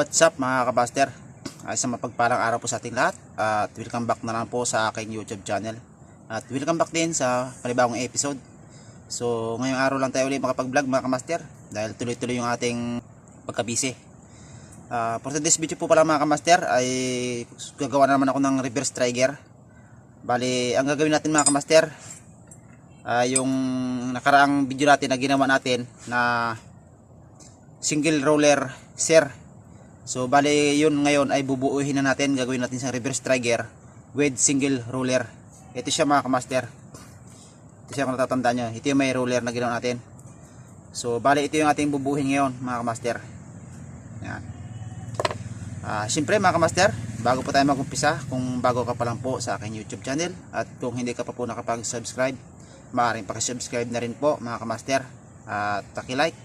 What's up mga kabaster? Isang mapagpalang araw po sa ating lahat at welcome back na lang po sa aking YouTube channel at welcome back din sa panibagong episode. So ngayong araw lang tayo ulit makapag-vlog mga kamaster dahil tuloy-tuloy yung ating pagka-busy. For today's video po pala mga kamaster ay gagawa na naman ako ng reverse trigger. Bali ang gagawin natin mga kamaster yung nakaraang video natin na ginawa natin na single roller sear. So bali yun ngayon ay bubuuhin na natin, gagawin natin sa reverse trigger with single roller. Ito siya mga kamaster. Ito siya kung natatandaan nyo. Ito yung may roller na ginawa natin. So bali ito yung ating bubuuhin ngayon mga kamaster. Yan. Siyempre mga kamaster, bago po tayo mag-umpisa, kung bago ka pa lang po sa aking YouTube channel at kung hindi ka pa po nakapag-subscribe, maaaring pakisubscribe na rin po mga kamaster at paki-like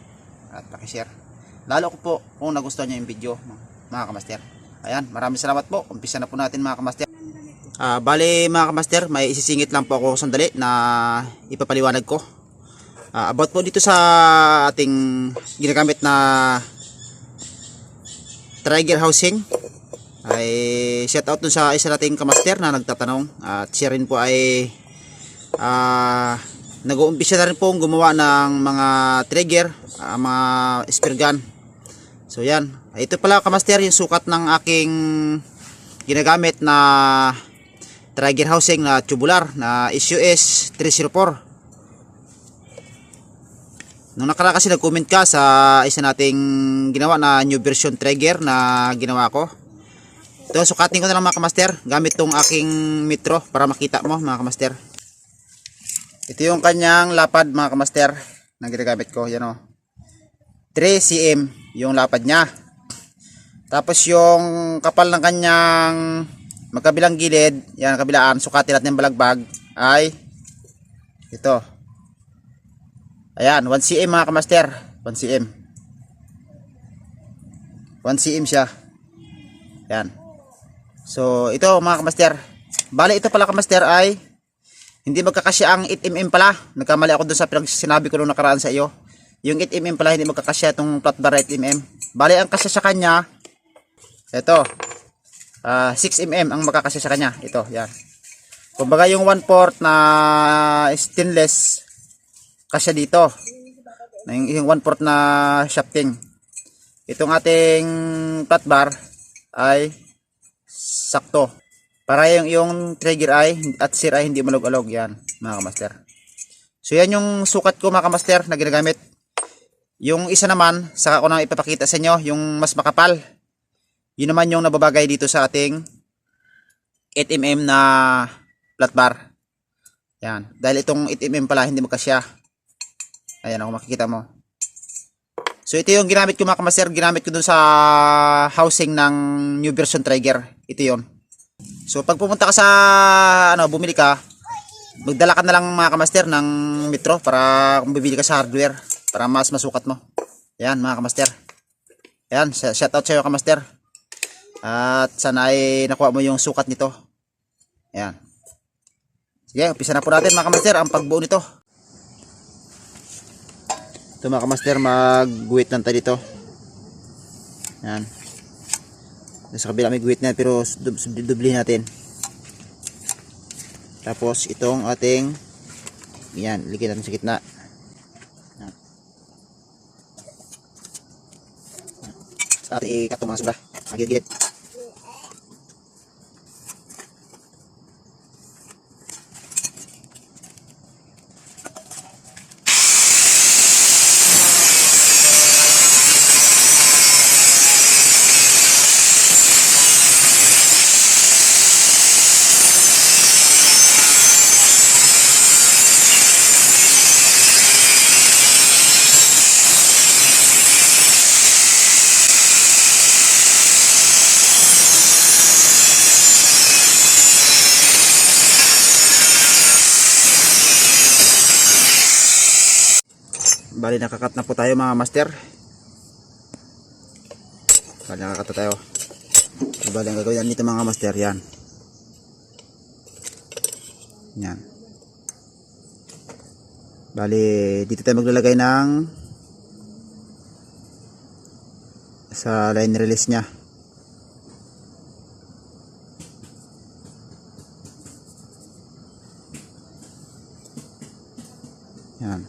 at paki-share. Lalo ko po kung nagustuhan nyo yung video mga kamaster. Ayan, maraming salamat po. Umpisa na po natin mga kamaster. Bali mga kamaster, may isisingit lang po ako sandali na ipapaliwanag ko about po dito sa ating ginagamit na trigger housing. Ay shout out dun sa isa nating kamaster na nagtatanong at siya rin po ay nag-uumpisa na rin po gumawa ng mga trigger, mga spear gun. So yan, ito pala kamaster yung sukat ng aking ginagamit na trigger housing na tubular na SUS 304. Nung nakaraan kasi nag-comment ka sa isa nating ginawa na new version trigger na ginawa ko. Ito sukatin ko na lang mga kamaster gamit tong aking metro para makita mo mga kamaster. Ito yung kanyang lapad mga kamaster na ginagamit ko, yan o. 3 cm yung lapad niya. Tapos yung kapal ng kanyang magkabilang gilid, yan kabilaan, sukatin natin yung balagbag ay ito. Ayan, 1 cm mga kamaster, 1 cm. 1 cm siya. Yan. So ito mga kamaster. Bali ito pala kamaster ay hindi magkakasya ang 8mm pala. Nagkamali ako dun sa sinabi ko nung nakaraan sa iyo. Yung 8mm pala hindi magkakasya itong flat bar 8mm. Bali ang kasya sa kanya ito 6mm ang magkakasya sa kanya. Ito, yan. Kumbaga yung 1/4 na stainless kasya dito. Yung 1/4 na shafting. Itong ating flat bar ay sakto. Para yung trigger ay at sear ay hindi malog-alog, yan mga kamaster. So yan yung sukat ko mga kamaster na ginagamit. Yung isa naman, saka ko nang ipapakita sa inyo, yung mas makapal. Yun naman yung nababagay dito sa ating 8mm na flat bar. Yan. Dahil itong 8mm pala hindi magkasya. Ayan ako makikita mo. So ito yung ginamit ko mga kamaster. Ginamit ko dun sa housing ng new version trigger. Ito yun. So pag pumunta ka sa bumili ka, magdala ka na lang mga kamaster ng metro para kung bibili ka sa hardware para mas masukat mo. Yan mga kamaster. Yan, shout out sa iyo kamaster. At sana ay nakuha mo yung sukat nito. Yan. Sige, umpisa na po natin mga kamaster ang pagbuo nito. Ito mga kamaster, mag-guhit lang tayo dito. Yan. Sa kabila may guhit na pero dublihin natin. Tapos itong ating yan, ligyan natin sa gitna. Yan. Sa ating ikatong mga sobra. Magigit. Bali nakakat na po tayo mga master. Bali nakakat na tayo. Bali ang gagawin dito mga master, yan. Yan. Bali dito tayo maglalagay ng sa line release nya. Yan.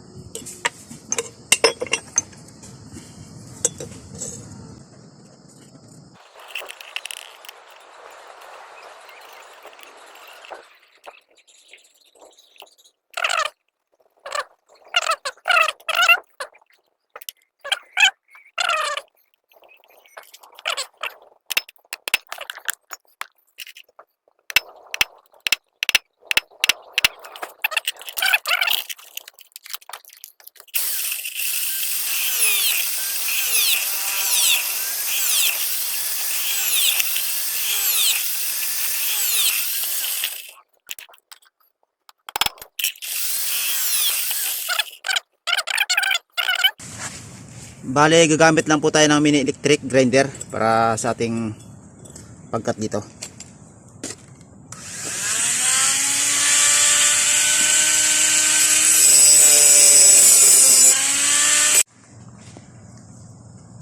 Bale, gagamit lang po tayo ng mini electric grinder para sa ating pagkat dito.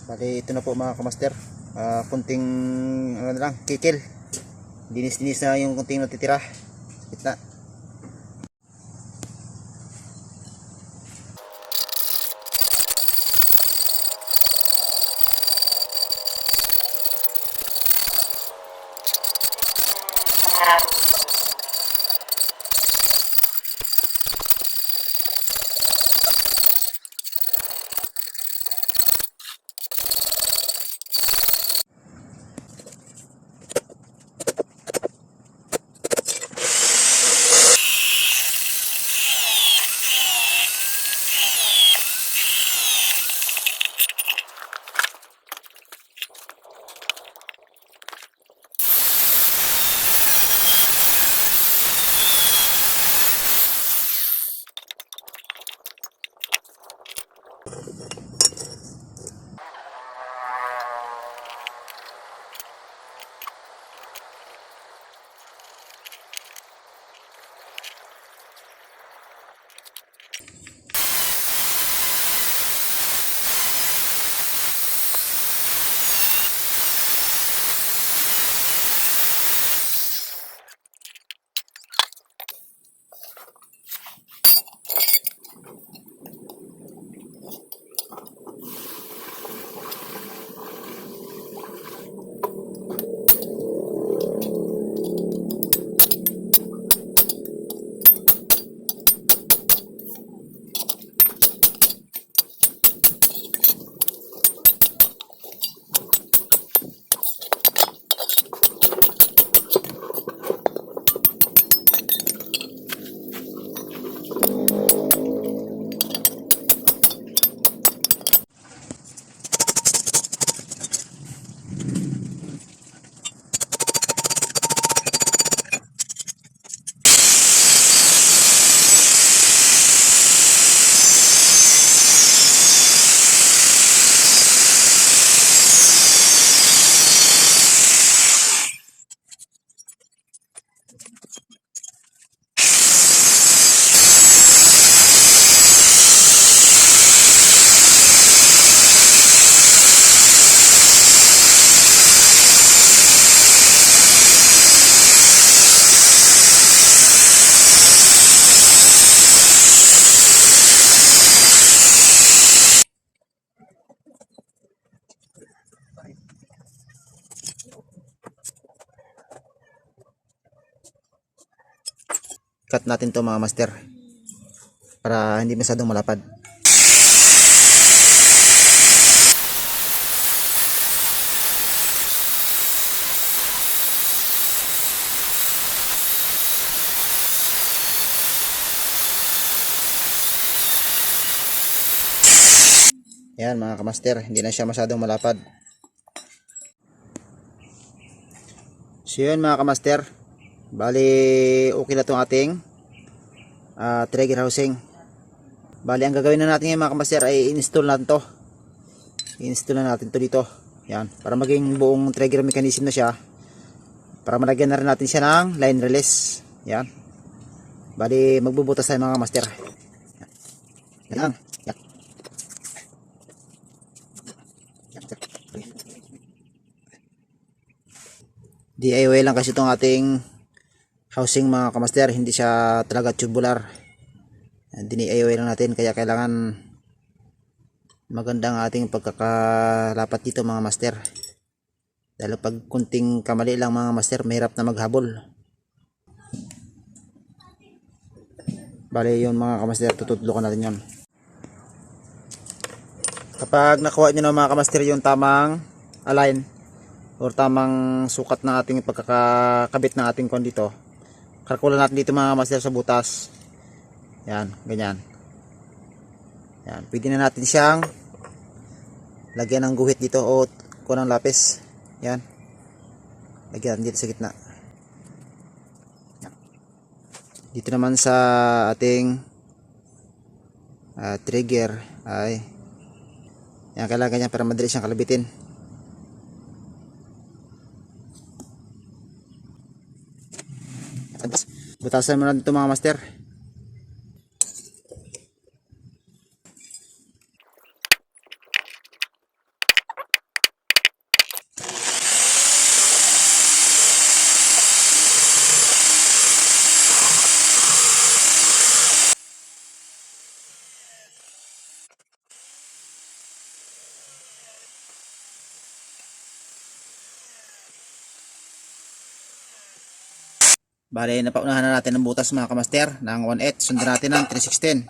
Bale, ito na po mga kamaster. Kunting ano na lang, kikil. Dinis-dinis na yung kunting natitira sa gitna. Cut natin to mga master para hindi masyadong malapad. Yan mga kamaster, hindi na siya masyadong malapad. So yun mga kamaster, bali okay na itong ating trigger housing. Bali ang gagawin na natin ngayon mga kamaster ay install natin to. I-install na natin to dito. Yan, para maging buong trigger mechanism na siya. Para malagyan na rin natin siya ng line release. Yan. Bali magbubutas tayo mga kamaster. Yan lang. Yan. Yan. DIY lang kasi itong ating housing mga kamaster, hindi siya talaga tubular. DIY lang natin, kaya kailangan magandang ating pagkakalapat dito mga master. Dahil pag kunting kamali lang mga master, mahirap na maghabol. Bale yun mga kamaster, tutudlo natin yun. Kapag nakuha nyo na mga kamaster yung tamang align or tamang sukat ng ating pagkakabit ng ating kon dito, kalkulan natin dito mga master sa butas. Yan, ganyan. Yan, pwede na natin siyang lagyan ng guhit dito o kunang lapis. Yan, lagyan natin dito sa gitna. Yan. Dito naman sa ating trigger ay yan, kailangan ganyan para madali siyang kalabitin. Butasan mo na dito mga master. Bale, napaunahan na natin ang butas mga kamaster ng 1/8. Sundan natin ng 3/16.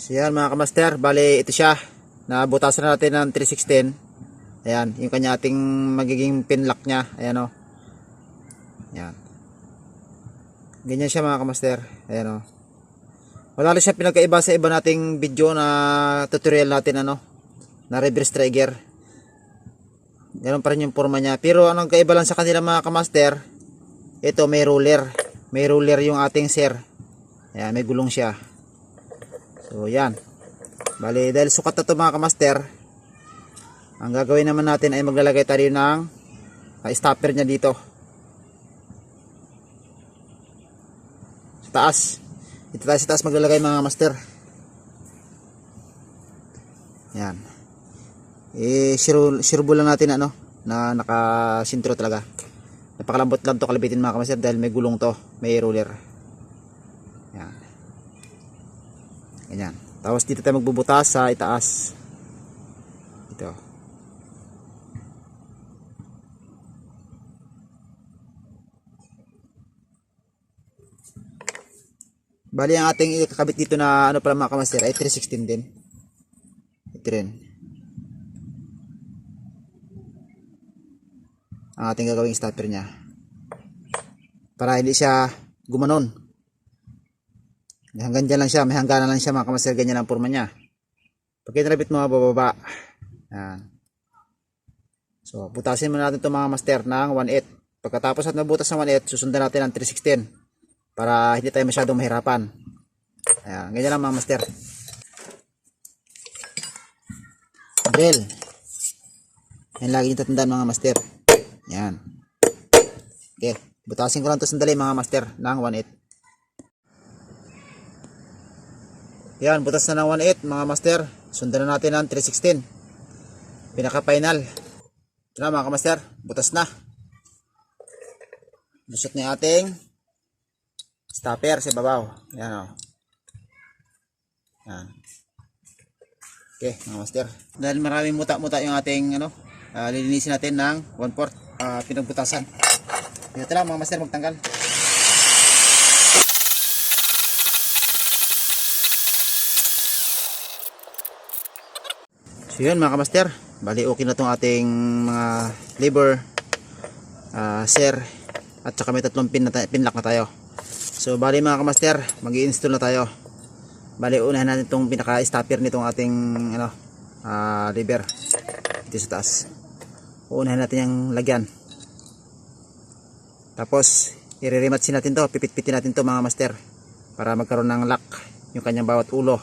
So yan mga kamaster, bale ito siya. Nabutasan na natin ng 3/16. Ayan, yung kanya ating magiging pin lock niya. Ayan o. Ayan. Ganyan siya mga kamaster. Ayan o. Wala rin siya pinagkaiba sa iba nating video na tutorial natin ano, na reverse trigger. Ganun pa rin yung forma niya. Pero anong kaiba lang sa kanila mga kamaster, ito may roller. May roller yung ating sir. Ayan, may gulong siya. So yan. Bali, dahil sukat na ito mga kamaster, ang gagawin naman natin ay maglalagay tayo ng stopper nya dito. Sa taas. Dito tayo sa taas maglalagay mga master. Yan. Sirbo lang natin ano, na nakasintro talaga. Napakalambot lang to kalabitin mga kamaster dahil may gulong to, may roller. Yan. Ganyan. Tapos dito tayo magbubutas sa itaas. Ito. Bali ang ating ikakabit dito na ano pala mga kamaster ay 3/16 din. Ito rin. Ang ating gagawing stopper niya. Para hindi siya gumanon. Hanggang dyan lang siya. May hangganan lang siya mga kamaster. Ganyan ang forma niya. Pag kinabit mo bababa. Yan. So butasin muna natin ito mga master ng 1/8. Pagkatapos at nabutas ng 1/8, susundan natin ang 3/16. Para hindi tayo masyadong mahirapan. Ayan. Ganyan lang mga master. Drill. Yan lagi nyo tatandaan mga master. Yan. Okay. Butasin ko lang ito sandali mga master ng 1/8. Yan. Butas na ng 1/8 mga master. Sundan na natin ang 3/16. Pinaka final. Ito na mga master. Butas na. Lusot na yung ating stopper sa babaw. Yan o. Yan. Okay mga master. Dahil maraming muta-muta yung ating ano, lilinisin natin ng 1/4 pinagbutasan. Dito lang mga master magtanggal. So yun mga kamaster, bali okay na itong ating mga lever, sir, at saka may tatlong pinlock na tayo. So bali mga kamaster, mag-i-install na tayo. Bali unahin natin itong pinaka-stopper nitong ating ano, lever dito sa taas. Unahin natin yung lagyan. Tapos i-rematchin natin to, pipit-pitin natin to mga master para magkaroon ng lock yung kanyang bawat ulo.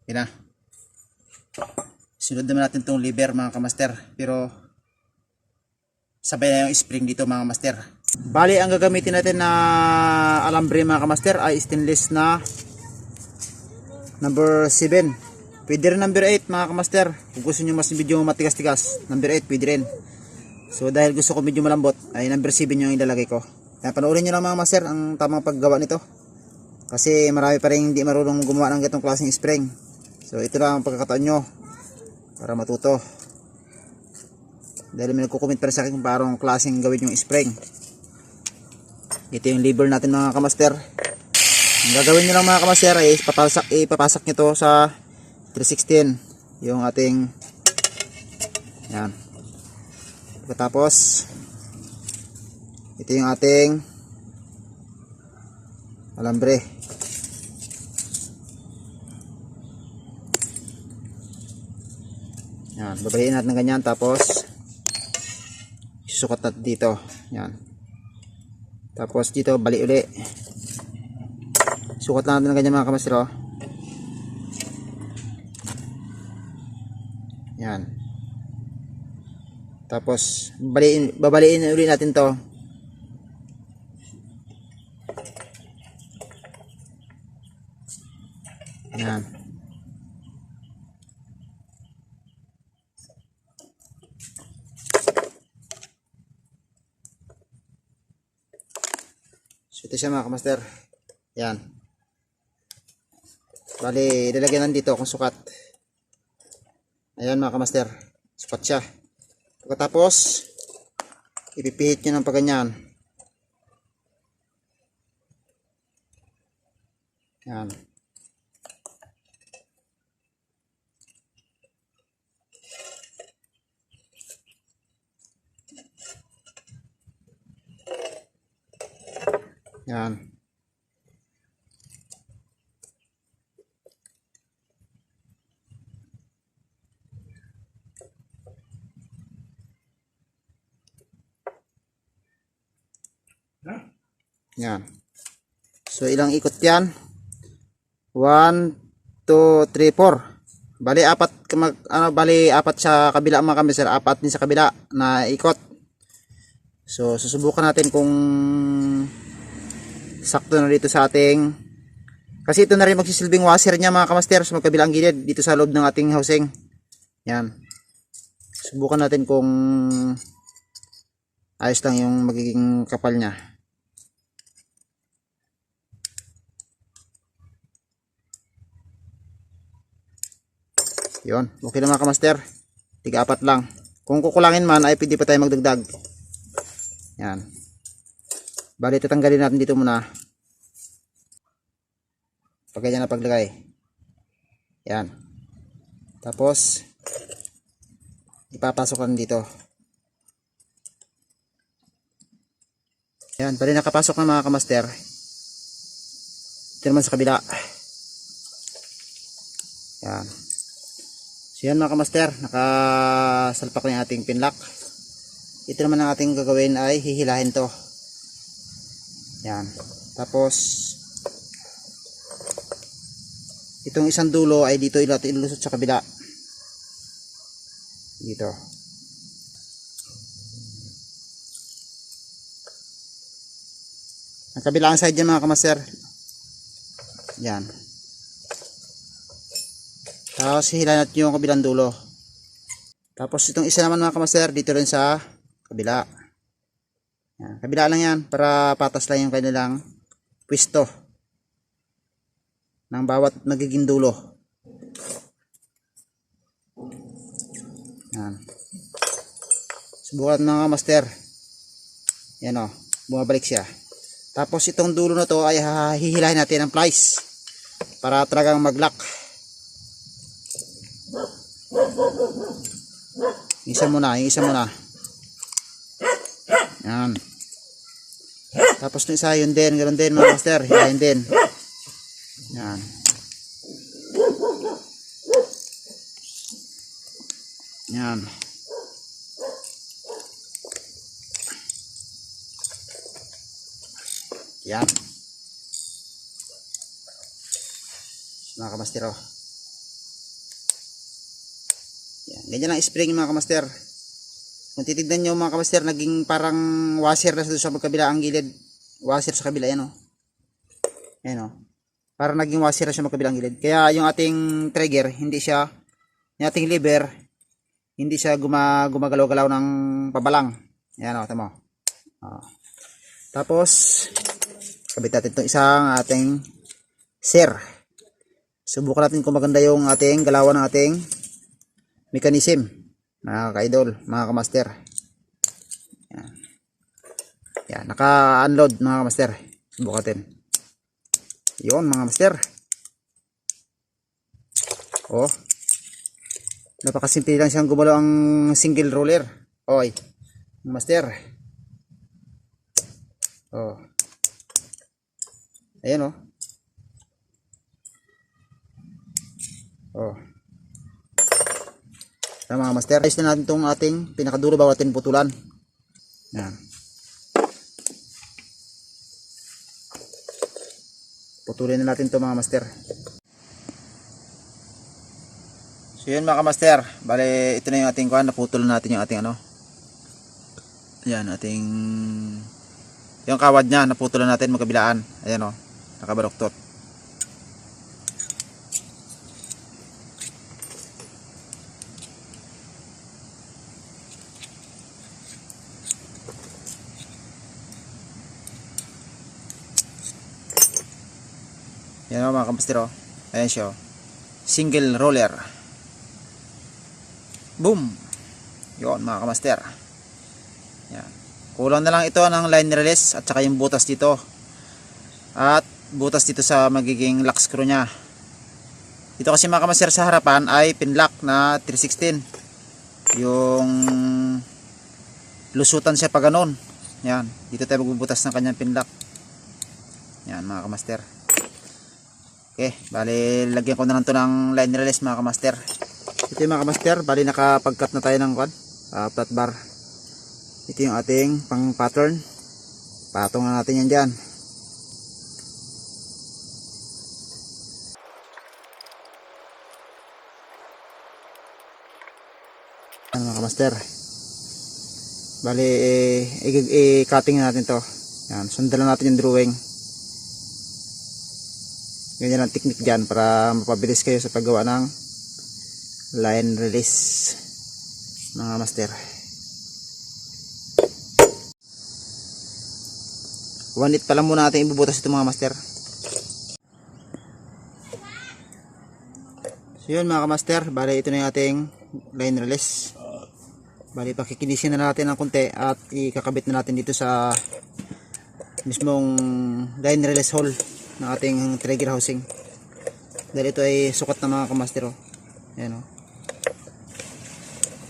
Yan na. Sunod naman natin itong lever mga kamaster, pero sabay na yung spring dito mga master. Bali ang gagamitin natin na alambre mga kamaster ay stainless na Number 7. Pwede rin number 8 mga kamaster. Kung gusto nyo mas medyo matigas-tigas, number 8 pwede rin. So dahil gusto ko medyo malambot, ay number 7 yung ilalagay ko. Kaya panoorin nyo lang mga master ang tamang paggawa nito. Kasi marami pa rin hindi marunong gumawa ng ganitong klaseng spring. So ito lang ang pagkakataon nyo para matuto. Dahil may nagko-comment pa rin sa akin kung parang klaseng gawin yung spring. Ito yung lever natin mga kamaster. Ang gagawin nyo lang mga kamaster ay ipapasak nyo to sa 316 yung ating yan. Pagkatapos ito yung ating alambre. Yan, babaliin natin ng ganyan tapos susukat natin dito. Yan. Tapos dito balik uli. Sukat natin ng ganyan mga kamaster. Oh. Yan. Tapos babaliin uli natin to. Yan. So ito siya mga kamaster. Yan. Bali, lalagyan nandito kung sukat. Ayan mga kamaster. Sukat siya. Pagkatapos, ipipihit nyo ng paganyan. Yan. Yan. Yan. So ilang ikot yan? 1, 2, 3, 4. Bali apat bali apat sa kabila mga kamaster, apat din sa kabila na ikot. So susubukan natin kung sakto na dito sa ating, kasi ito na rin magsisilbing washer niya mga kamaster sa magkabilang gilid dito sa loob ng ating housing. Yan. Subukan natin kung ayos lang yung magiging kapal niya. Yun, okay na mga kamaster. 3-4 lang. Kung kukulangin man ay pwede pa tayo magdagdag. Yan. Bali tatanggalin natin dito muna. Pag ganyan na paglagay. Yan. Tapos ipapasok lang dito. Yan, bali nakapasok na mga kamaster. Ito naman sa kabila. Yan. So yan mga kamaster, nakasalpak na yung ating pinlock. Ito naman ang ating gagawin ay hihilahin to. Yan. Tapos itong isang dulo ay dito ilusot sa kabila. Dito. Ang kabilang side yan mga kamaster. Yan. Tapos hihilahin natin yung kabilang dulo. Tapos itong isa naman mga kamaster dito rin sa kabila. Yan, kabila lang yan para patas lang yung kanilang pwesto ng bawat nagiging dulo. Yan. Subukan mga kamaster. Yan o, bumabalik siya. Tapos itong dulo na to ay hihilahin natin ng plies para talagang mag-lock. Isa muna, yung isa muna. Yan. Tapos yung isa, yun din, ganoon din mga master, hilahin din. Yan. Yan. Yan. Mga kamaster, oh. Yan. Ganyan lang spring mga kamaster. Kung titignan nyo mga kamaster, naging parang washer na sa magkabila ang gilid. Washer sa kabila, yan o. Yan o. para naging washer siya magkabilang gilid. Kaya yung ating trigger, hindi siya, yung ating lever, hindi siya gumagalaw-galaw ng pabalang. Yan o, tama. Tapos, kabit natin itong isang ating sir. Subukan natin kung maganda yung ating galawan ng ating mechanism, mga ka-idol, mga kamaster. Yan. Yan, naka-unload mga kamaster. Subukan natin. Yun mga master. Oh. Napakasimple lang siyang gumalaw ang single roller. Okay. Master. Oh. Ayan oh. Oh. Tama mga master. Ayos na natin itong ating pinakadulo bago natin putulan. Yan. Putulin na natin ito mga master. So yun mga master, bale ito na yung ating kuhan, naputulan natin yung ating ano. Ayan, ating yung kawad niya, naputulan natin magkabilaan. Ayan o, nakabaluktot. Yan o mga kamaster o. Ayan siya o. Single roller. Boom. Yun mga kamaster. Yan. Kulang na lang ito ng line release at saka yung butas dito. At butas dito sa magiging lock screw nya. Ito kasi mga kamaster sa harapan ay pinlock na 316. Yung lusutan siya pa ganon. Yan. Dito tayo magbubutas ng kanyang pinlock. Yan mga kamaster. Okay, bali lagyan ko na lang to ng line release mga kamaster. Ito yung mga kamaster, bali nakapag-cut na tayo ng flat bar. Ito yung ating pang pattern. Patong na natin yan dyan. Mga kamaster, bali i-cutting na natin to. Yan, sundan lang natin yung drawing. Ganyan ang technique dyan para mapabilis kayo sa paggawa ng line release mga master. 1/8 pa lang muna natin ibubutas ito mga master. So yun mga master, bali ito na yung ating line release. Bali pakikinisin na natin ng konti at ikakabit na natin dito sa mismong line release hole ng ating trigger housing. Dahil ito ay sukat na mga kamaster oh. Ayan oh.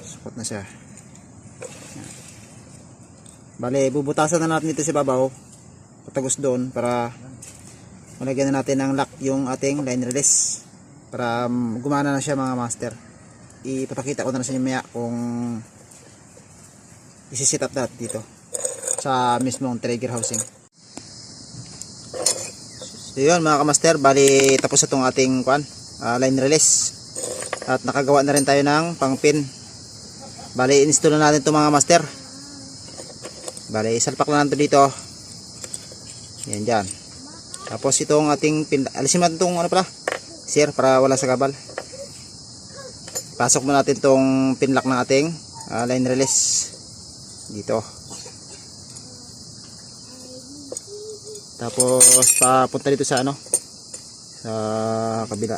Sukat na siya. Ayan. Bale bubutasan na natin ito sa babaw patagos doon para malagyan na natin ng lock yung ating line release para gumana na siya mga master. Ipapakita ko na sa inyo maya kung isi-set up natin dito sa mismong trigger housing. So yun mga kamaster, bali tapos na itong ating line release at nakagawa na rin tayo ng pang pin. Bali install na natin ito mga master. Bali isalpak na natin dito yan dyan. Tapos itong ating pin, alisin natin itong ano pala sir para wala sa gabal. Pasok mo natin itong pinlock ng ating line release dito. Tapos papunta dito sa ano sa kabila.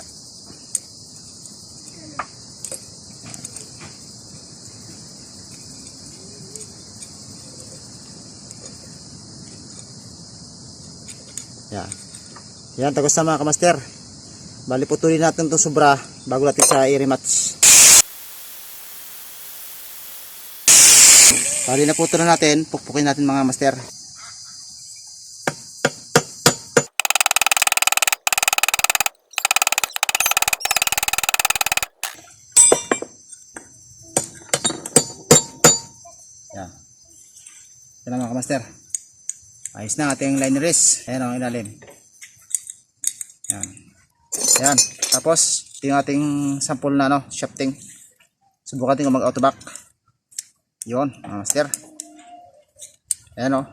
Yan. Yan, tagos na mga kamaster. Bali putulin natin itong sobra bago natin sa i-rematch. Bali na putulin natin, pukpukin natin mga master. Yan. Yan na mga kamaster. Ayos na ating line release. Ayan ang ilalim. Yan. Yan. Tapos, ito yung ating sample na shafting. Subukan natin kung mag-auto back. Yun, mga master. Ayan o.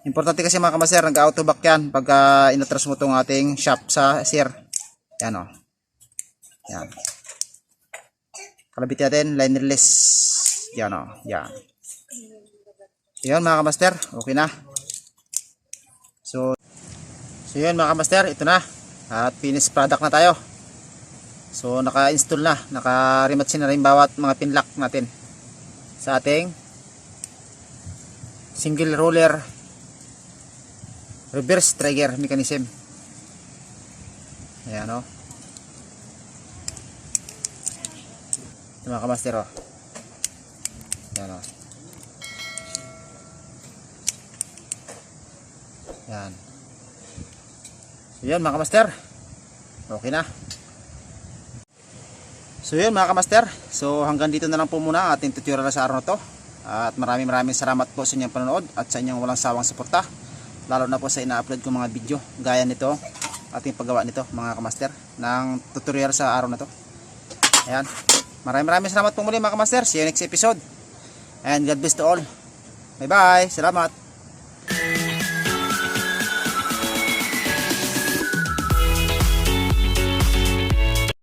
Importante kasi mga kamaster, nag-auto back yan pagka inatras mo tong ating shop sa sir. Yan o. Yan. Kalabit natin, line release. Yan o. Yan. Yan mga kamaster, okay na. So yun mga kamaster, ito na. At finished product na tayo. So naka-install na, naka-rematch na rin bawat mga pinlock natin sa ating single roller reverse trigger mechanism. Ayan o. Ito mga kamaster o. Ayan o. Ayan. So yun mga kamaster, okay na. So yun mga kamaster, so hanggang dito na lang po muna ating tutorial sa araw na to. At maraming salamat po sa inyong panonood at sa inyong walang sawang suporta, lalo na po sa ina-upload ko mga video gaya nito, ating paggawa nito mga kamaster ng tutorial sa araw na to. Ayan, maraming salamat po muli mga kamaster. See you next episode and God bless to all. Bye bye, salamat.